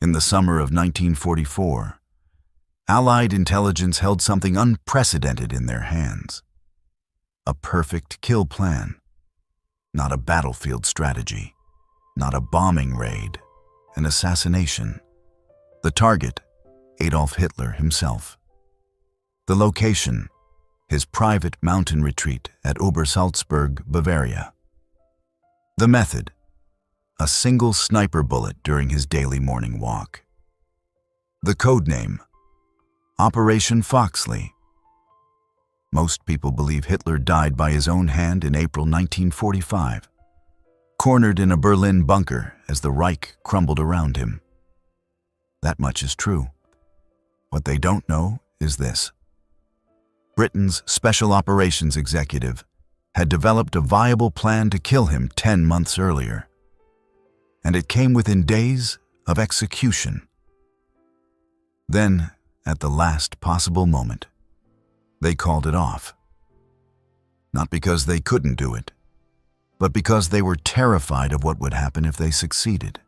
In the summer of 1944, Allied intelligence held something unprecedented in their hands. A perfect kill plan. Not a battlefield strategy. Not a bombing raid. An assassination. The target, Adolf Hitler himself. The location, his private mountain retreat at Obersalzberg, Bavaria. The method, a single sniper bullet during his daily morning walk. The codename, Operation Foxley. Most people believe Hitler died by his own hand in April 1945, cornered in a Berlin bunker as the Reich crumbled around him. That much is true. What they don't know is this. Britain's Special Operations Executive had developed a viable plan to kill him 10 months earlier, and it came within days of execution. Then, at the last possible moment, they called it off. Not because they couldn't do it, but because they were terrified of what would happen if they succeeded.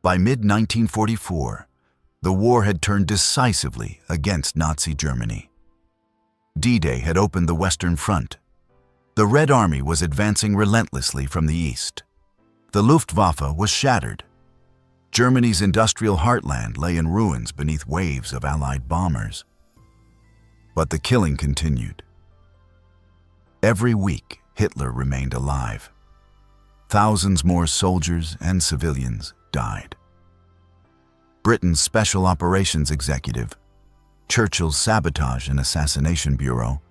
By mid-1944, the war had turned decisively against Nazi Germany. D-Day had opened the Western Front. The Red Army was advancing relentlessly from the east. The Luftwaffe was shattered. Germany's industrial heartland lay in ruins beneath waves of Allied bombers. But the killing continued. Every week, Hitler remained alive. Thousands more soldiers and civilians died. Britain's Special Operations Executive, Churchill's Sabotage and Assassination Bureau,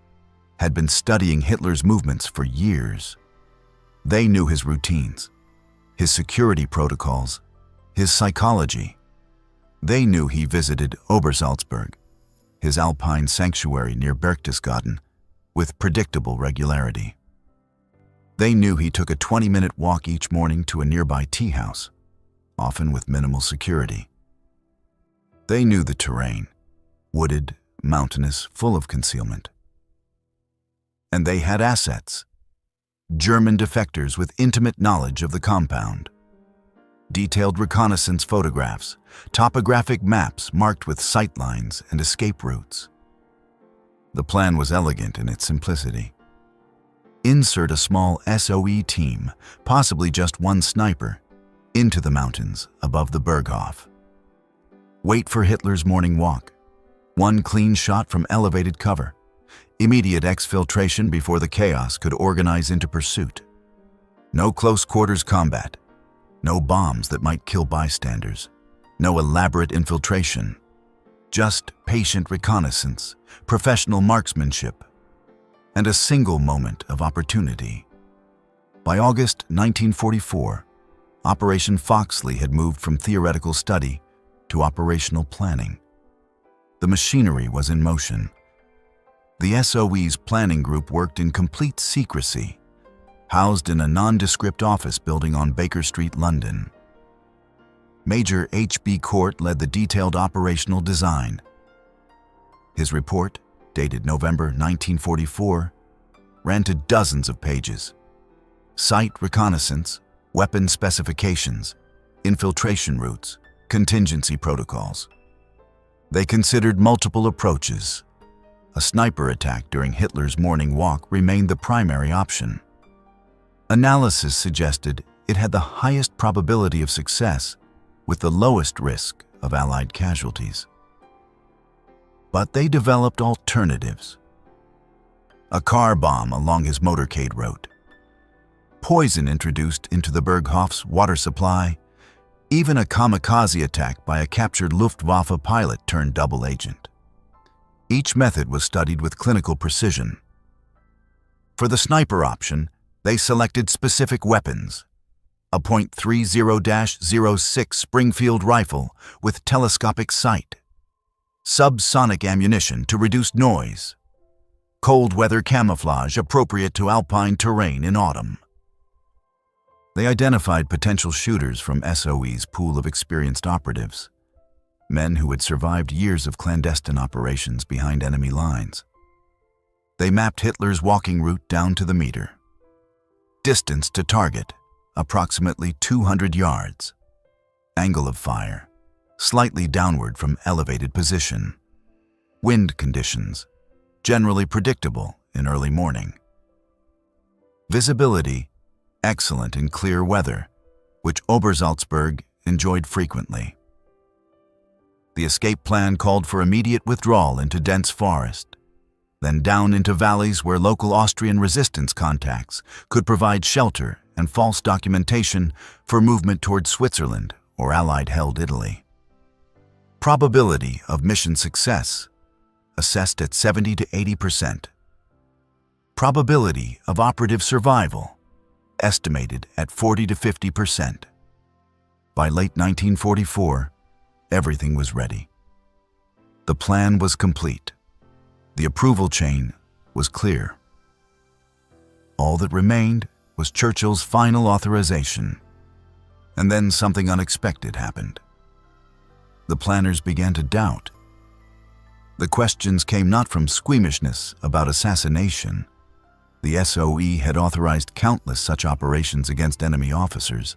had been studying Hitler's movements for years. They knew his routines, his security protocols, his psychology. They knew he visited Obersalzberg, his alpine sanctuary near Berchtesgaden, with predictable regularity. They knew he took a 20-minute walk each morning to a nearby tea house, often with minimal security. They knew the terrain, wooded, mountainous, full of concealment. And they had assets, German defectors with intimate knowledge of the compound. Detailed reconnaissance photographs, topographic maps marked with sight lines and escape routes. The plan was elegant in its simplicity. Insert a small SOE team, possibly just one sniper, into the mountains above the Berghof. Wait for Hitler's morning walk. One clean shot from elevated cover. Immediate exfiltration before the chaos could organize into pursuit. No close quarters combat. No bombs that might kill bystanders. No elaborate infiltration. Just patient reconnaissance, professional marksmanship, and a single moment of opportunity. By August 1944, Operation Foxley had moved from theoretical study to operational planning. The machinery was in motion. The SOE's planning group worked in complete secrecy, housed in a nondescript office building on Baker Street, London. Major H.B. Court led the detailed operational design. His report, dated November 1944, ran to dozens of pages. Site reconnaissance, weapon specifications, infiltration routes, contingency protocols. They considered multiple approaches. A sniper attack during Hitler's morning walk remained the primary option. Analysis suggested it had the highest probability of success with the lowest risk of Allied casualties. But they developed alternatives. A car bomb along his motorcade route. Poison introduced into the Berghof's water supply. Even a kamikaze attack by a captured Luftwaffe pilot turned double agent. Each method was studied with clinical precision. For the sniper option, they selected specific weapons. A .30-06 Springfield rifle with telescopic sight. Subsonic ammunition to reduce noise. Cold weather camouflage appropriate to alpine terrain in autumn. They identified potential shooters from SOE's pool of experienced operatives, men who had survived years of clandestine operations behind enemy lines. They mapped Hitler's walking route down to the meter. Distance to target, approximately 200 yards. Angle of fire, slightly downward from elevated position. Wind conditions, generally predictable in early morning. Visibility, excellent in clear weather, which Obersalzberg enjoyed frequently. The escape plan called for immediate withdrawal into dense forest, then down into valleys where local Austrian resistance contacts could provide shelter and false documentation for movement toward Switzerland or Allied-held Italy. Probability of mission success, assessed at 70 to 80%. Probability of operative survival, estimated at 40 to 50%. By late 1944, everything was ready. The plan was complete. The approval chain was clear. All that remained was Churchill's final authorization. And then something unexpected happened. The planners began to doubt. The questions came not from squeamishness about assassination. The SOE had authorized countless such operations against enemy officers,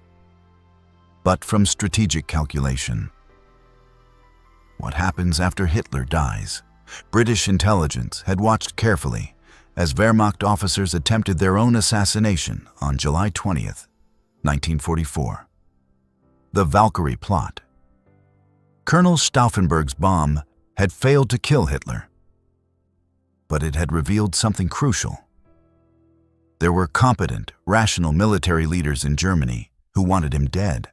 but from strategic calculation. What happens after Hitler dies? British intelligence had watched carefully as Wehrmacht officers attempted their own assassination on July 20th, 1944. The Valkyrie plot. Colonel Stauffenberg's bomb had failed to kill Hitler, but it had revealed something crucial. There were competent, rational military leaders in Germany who wanted him dead.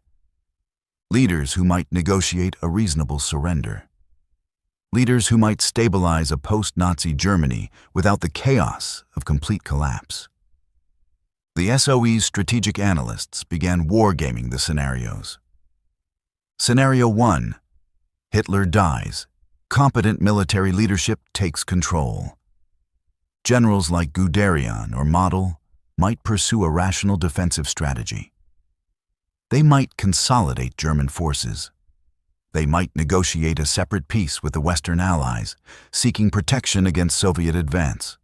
Leaders who might negotiate a reasonable surrender. Leaders who might stabilize a post-Nazi Germany without the chaos of complete collapse. The SOE's strategic analysts began wargaming the scenarios. Scenario 1. Hitler dies. Competent military leadership takes control. Generals like Guderian or Model might pursue a rational defensive strategy. They might consolidate German forces. They might negotiate a separate peace with the Western Allies, seeking protection against Soviet advance.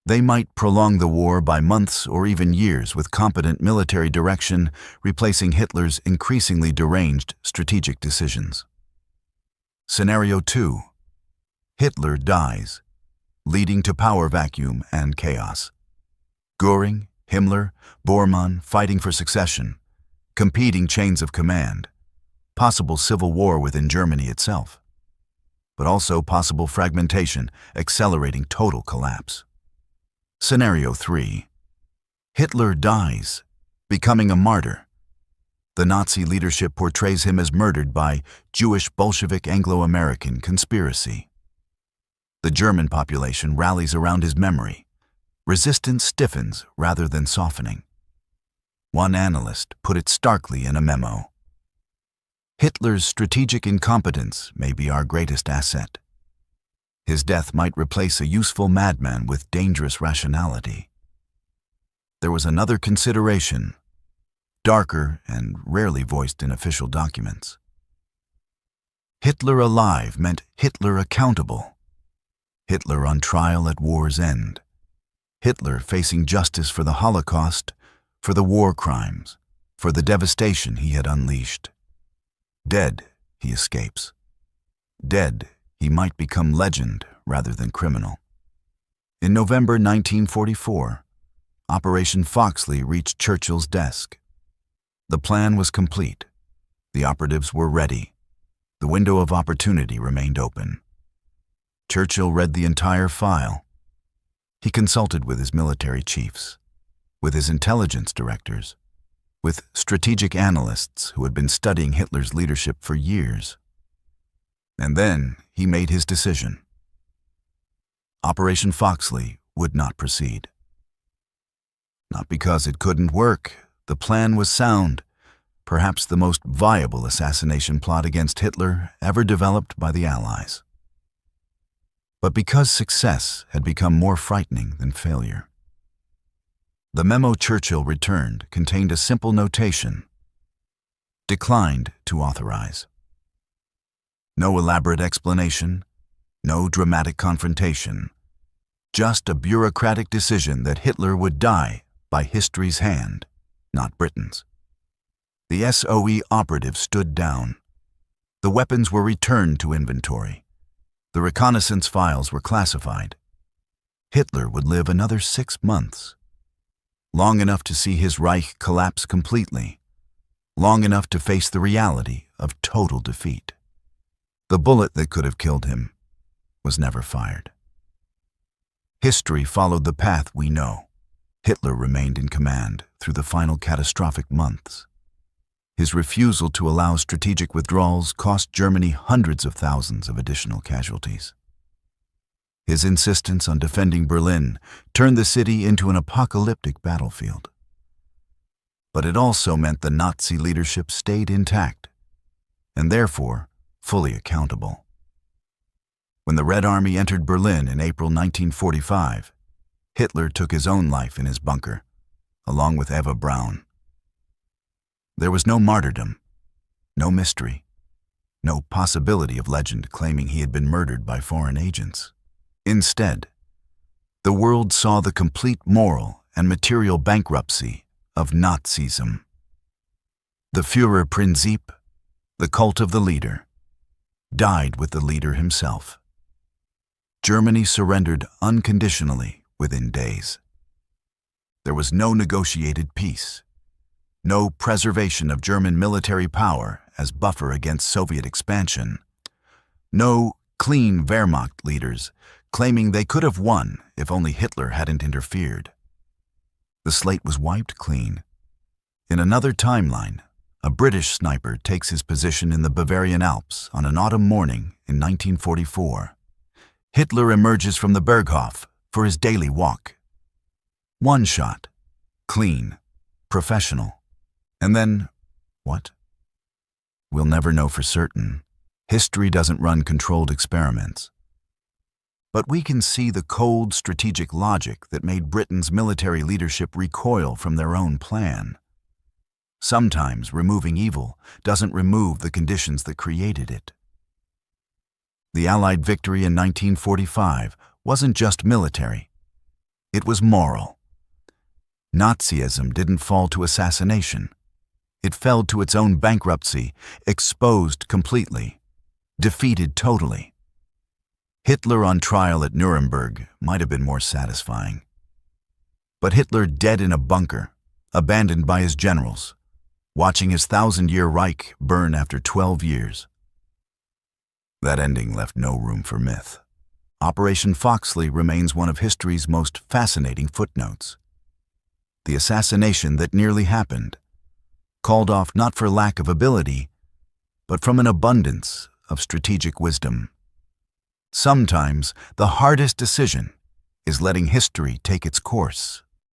They might prolong the war by months or even years with competent military direction, replacing Hitler's increasingly deranged strategic decisions. Scenario 2. Hitler dies, leading to power vacuum and chaos. Göring, Himmler, Bormann fighting for succession, competing chains of command, possible civil war within Germany itself, but also possible fragmentation, accelerating total collapse. Scenario 3. Hitler dies, becoming a martyr. The Nazi leadership portrays him as murdered by Jewish Bolshevik Anglo-American conspiracy. The German population rallies around his memory. Resistance stiffens rather than softening. One analyst put it starkly in a memo. Hitler's strategic incompetence may be our greatest asset. His death might replace a useful madman with dangerous rationality. There was another consideration, darker and rarely voiced in official documents. Hitler alive meant Hitler accountable. Hitler on trial at war's end. Hitler facing justice for the Holocaust, for the war crimes, for the devastation he had unleashed. Dead, he escapes. Dead, he might become legend rather than criminal. In November 1944, Operation Foxley reached Churchill's desk. The plan was complete. The operatives were ready. The window of opportunity remained open. Churchill read the entire file. He consulted with his military chiefs, with his intelligence directors, with strategic analysts who had been studying Hitler's leadership for years. And then he made his decision. Operation Foxley would not proceed. Not because it couldn't work. The plan was sound, perhaps the most viable assassination plot against Hitler ever developed by the Allies. But because success had become more frightening than failure. The memo Churchill returned contained a simple notation: declined to authorize. No elaborate explanation, no dramatic confrontation, just a bureaucratic decision that Hitler would die by history's hand, not Britain's. The SOE operative stood down. The weapons were returned to inventory. The reconnaissance files were classified. Hitler would live another 6 months. Long enough to see his Reich collapse completely. Long enough to face the reality of total defeat. The bullet that could have killed him was never fired. History followed the path we know. Hitler remained in command through the final catastrophic months. His refusal to allow strategic withdrawals cost Germany hundreds of thousands of additional casualties. His insistence on defending Berlin turned the city into an apocalyptic battlefield. But it also meant the Nazi leadership stayed intact, and therefore fully accountable. When the Red Army entered Berlin in April 1945, Hitler took his own life in his bunker, along with Eva Braun. There was no martyrdom, no mystery, no possibility of legend claiming he had been murdered by foreign agents. Instead, the world saw the complete moral and material bankruptcy of Nazism. The Führerprinzip, the cult of the leader, died with the leader himself. Germany surrendered unconditionally within days. There was no negotiated peace, no preservation of German military power as buffer against Soviet expansion, no clean Wehrmacht leaders claiming they could have won if only Hitler hadn't interfered. The slate was wiped clean. In another timeline, a British sniper takes his position in the Bavarian Alps on an autumn morning in 1944. Hitler emerges from the Berghof for his daily walk. One shot, clean, professional. And then, what? We'll never know for certain. History doesn't run controlled experiments. But we can see the cold strategic logic that made Britain's military leadership recoil from their own plan. Sometimes removing evil doesn't remove the conditions that created it. The Allied victory in 1945 wasn't just military. It was moral. Nazism didn't fall to assassination. It fell to its own bankruptcy, exposed completely, defeated totally. Hitler on trial at Nuremberg might have been more satisfying. But Hitler dead in a bunker, abandoned by his generals, watching his 1,000-year Reich burn after 12 years. That ending left no room for myth. Operation Foxley remains one of history's most fascinating footnotes. The assassination that nearly happened, called off not for lack of ability, but from an abundance of strategic wisdom. Sometimes the hardest decision is letting history take its course.